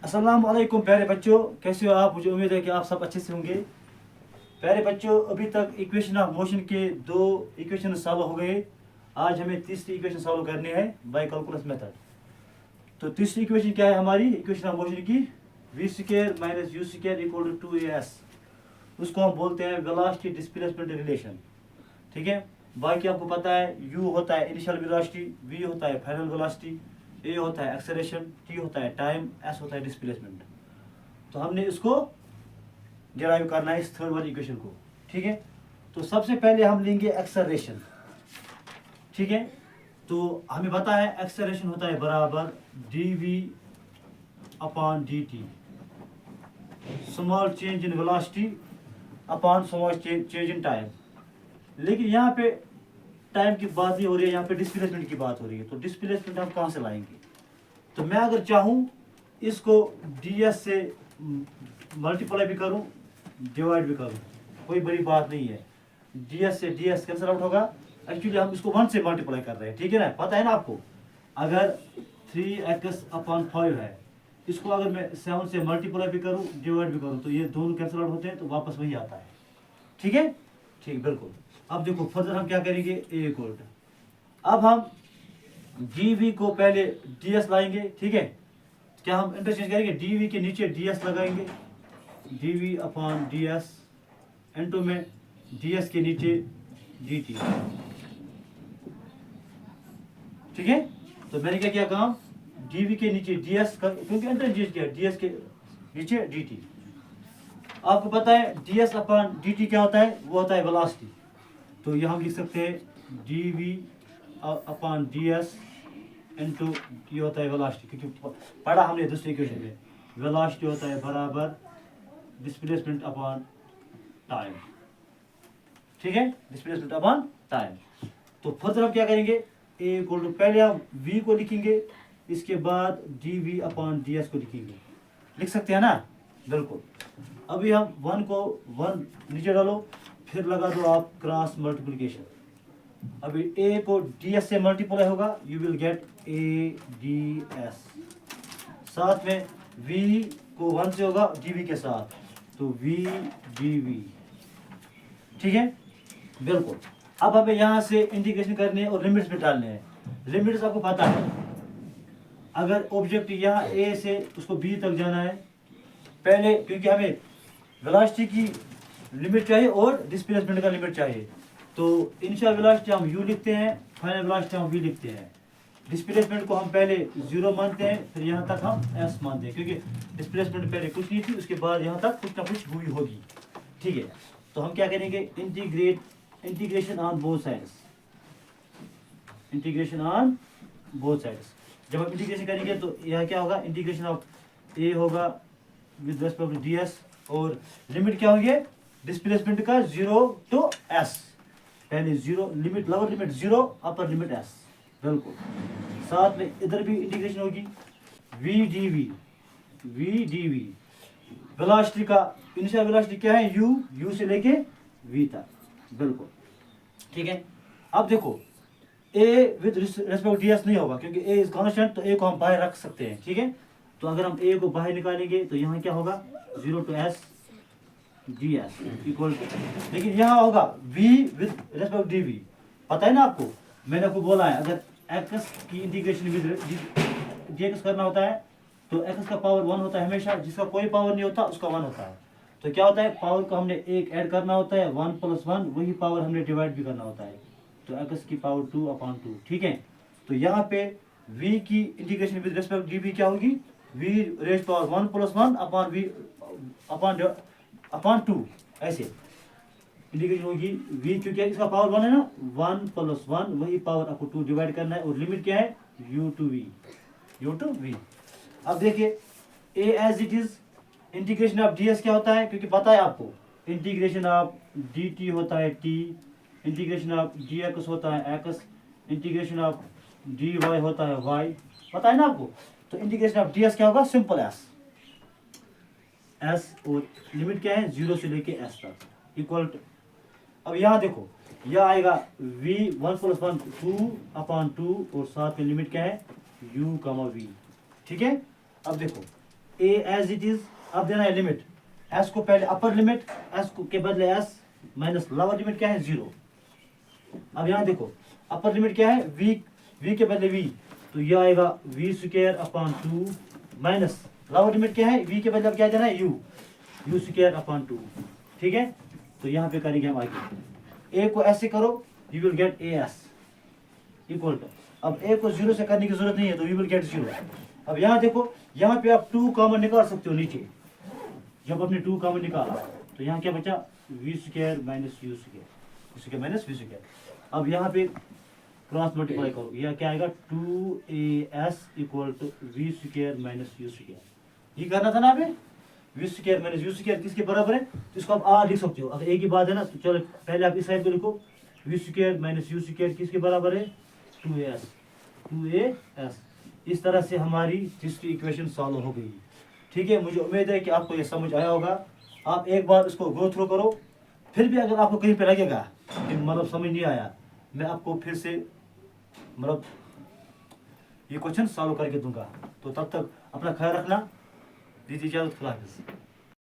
अस्सलाम वालेकुम प्यारे बच्चों, कैसे हो आप। मुझे उम्मीद है कि आप सब अच्छे से होंगे। प्यारे बच्चों, अभी तक इक्वेशन ऑफ मोशन के 2 इक्वेशन सॉल्व हो गए। आज हमें तीसरी इक्वेशन सॉल्व करनी है बाय कैलकुलस मेथड। तो तीसरी इक्वेशन क्या है हमारी इक्वेशन ऑफ मोशन की? V square minus u square equal to 2as। उसको हम बोलते हैं वेलोसिटी डिस्प्लेसमेंट रिलेशन। ठीक है, बाकी आपको पता है u होता है इनिशियल वेलोसिटी, v होता है फाइनल वेलोसिटी, a होता है एक्सेलरेशन, t होता है टाइम, s होता है डिस्प्लेसमेंट। तो हमने इसको डिराइव करना है इस थर्ड वाली इक्वेशन को। ठीक है, तो सबसे पहले हम लेंगे एक्सेलरेशन। ठीक है, तो हमें पता है एक्सेलरेशन होता है बराबर dv upon dt, small change in velocity upon small change in time. लेकिन यहाँ पे टाइम की बात नहीं हो रही है, यहाँ पे डिस्प्लेसमेंट की बात हो रही है। तो डिस्प्लेसमेंट हम कहाँ से लाएंगे? तो मैं अगर चाहूँ इसको ds से मल्टीप्लाई भी करूँ, डिवाइड भी करूँ, कोई बड़ी बात नहीं है। ds से ds कैंसिल आउट होगा। एक्चुअली हम इसको 1 से मल्टीप्लाई कर रहे हैं, ठीक है ना, पता है ना आपको। अगर 3x अपॉन 5 है, इसको अगर मैं 7 से मल्टीप्लाई भी करूँ डिवाइड भी करूँ तो ये दोनों कैंसिल आउट होते हैं, तो वापस वही आता है। ठीक है, ठीक, बिल्कुल। अब देखो फर्दर हम क्या करेंगे, ए इक्वल। अब हम dv को पहले ds लाएंगे। ठीक है, क्या हम इंटरचेंज करेंगे? dv के नीचे ds लगाएंगे, dv अपॉन ds इनटू में ds के नीचे dt। ठीक है, तो मैंने क्या किया काम, dv के नीचे ds क्योंकि इंटरचेंज किया, ds के नीचे dt। आपको पता है ds अपॉन dt क्या होता है? वो होता है वेलोसिटी। तो ये हम लिख सकते हैं dv अपॉन ds इनटू ये होता है वेलोसिटी, क्योंकि पढ़ा हमने दूसरी इक्वेशन में वेलोसिटी होता है बराबर डिस्प्लेसमेंट अपॉन टाइम। ठीक है, डिस्प्लेसमेंट अपॉन टाइम। तो फर्दर हम क्या करेंगे, ए इक्वल टू, पहले हम v को लिखेंगे, इसके बाद dv अपॉन ds को लिखेंगे। लिख सकते हैं ना, बिल्कुल। अभी हम 1 को 1 नीचे डालो, फिर लगा दो आप क्रॉस मल्टीप्लिकेशन। अभी a को ds से मल्टीप्लाई होगा, you will gate a ds। साथ में v को 1 से होगा dv के साथ, तो v dv। ठीक है, बिल्कुल। अब हमें यहाँ से इंटीग्रेशन करने हैं और लिमिट्स भी डालने हैं। लिमिट्स आपको पता है, अगर ऑब्जेक्ट यहाँ a से उसको b तक जाना है, पहले क्योंकि हमें वेलोसिटी की लिमिट चाहिए और डिस्प्लेसमेंट का लिमिट चाहिए, तो इनिशियल वेलोसिटी हम u लिखते हैं, फाइनल वेलोसिटी हम v लिखते हैं। डिस्प्लेसमेंट को हम पहले 0 मानते हैं, फिर यहाँ तक हम s मानते हैं, क्योंकि डिस्प्लेसमेंट पहले कुछ नहीं थी, उसके बाद यहाँ तक कुछ ना कुछ हुई होगी। ठीक है, तो हम क्या करेंगे, integration on both sides. Integration on both sides. जब हम इंटीग्रेशन करेंगे तो यह क्या होगा, इंटीग्रेशन ऑफ a होगा विद रेस्पेक्ट टू ds, और लिमिट क्या होंगे डिस्प्लेसमेंट का 0 टू s। पहले 0 limit, lower limit 0, upper limit s, बिल्कुल। साथ में इधर भी इंटीग्रेशन होगी v dv। वेलोसिटी का इनिशियल वेलोसिटी क्या है, u से लेके v तक, बिल्कुल। ठीक है, अब देखो a विद रेस्पेक्ट ds नहीं होगा, क्योंकि a इज कांस्टेंट, तो a को हम बाहर रख सकते हैं। ठीक है, तो अगर हम a को बाहर निकालेंगे तो यहाँ क्या होगा, 0 to s ds equal to, लेकिन यहाँ होगा v विद रेस्पेक्ट dv। पता है ना आपको, मैंने आपको बोला है अगर x की इंटीग्रेशन विद dx करना होता है तो x का पावर 1 होता है हमेशा, जिसका कोई पावर नहीं होता उसका 1 होता है। तो क्या होता है, पावर को हमने एक ऐड करना होता है, 1 + 1, वही पावर हमने डिवाइड भी करना होता है, तो x की पावर 2 अपॉन 2। ठीक है, तो यहाँ पे v की इंटीग्रेशन विद रेस्पेक्ट dv क्या होगी, v raise power 1 + 1 upon v upon 2, ऐसे इंटीग्रेशन होगी v, क्योंकि इसका पावर 1 है ना, 1 + 1 वही पावर आपको 2 डिवाइड करना है, और लिमिट क्या है, u to v। अब देखिए a as it is, integration of ds क्या होता है, क्योंकि पता है आपको इंटीग्रेशन ऑफ dt होता है t, इंटीग्रेशन ऑफ dx होता है x, इंटीग्रेशन ऑफ dy होता है y, पता है ना आपको। तो इंटीग्रेशन ऑफ ds क्या होगा, सिंपल s, और लिमिट क्या है 0 से लेके s तक इक्वल टू। अब यहाँ देखो, यह आएगा v 1 + 1 2 अपॉन 2, और साथ में लिमिट क्या है u, v। ठीक है, अब देखो ए एज इट इज, अब देना है लिमिट, एस को पहले अपर लिमिट, एस को के बदले एस माइनस लोअर लिमिट क्या है 0। अब यहाँ देखो अपर लिमिट क्या है वी के बदले वी, तो ये आएगा v square upon 2 minus lower limit क्या है वी के बदले अब क्या देना है यू स्क्वायर अपॉन 2। ठीक है, तो यहाँ पे करेंगे हम आगे, ए को ऐसे करो you will get a s equal to, अब ए को 0 से करने की जरूरत नहीं है तो वी विल गेट 0। अब यहाँ देखो, यहाँ पे आप 2 कॉमन निकाल सकते हो नीचे, जब आपने 2 कॉमन निकाला तो यहाँ क्या बचा v square minus u square minus v square. अब यहाँ पे क्रॉस मल्टीप्लाई करो, यह क्या आएगा 2as equal to v square minus u square. ये करना था ना अभी, v square minus u square किसके बराबर है, तो इसको आप आर लिख सकते हो। अगर एक ही बात है ना तो चलो पहले आप इस साइड को लिखो, v square minus u square किसके बराबर है 2as। इस तरह से हमारी तीसरी इक्वेशन सॉल्व हो गई। ठीक है, मुझे उम्मीद है कि आपको ये समझ आया होगा। आप एक बार इसको गो थ्रू करो, फिर भी अगर आपको कहीं पे लगेगा कि मतलब समझ नहीं आया, मैं आपको फिर से मतलब ये क्वेश्चन सॉल्व करके दूंगा। तो तब तक अपना ख्याल रखना, दीजिए इजाजत, खुदा हाफिज़।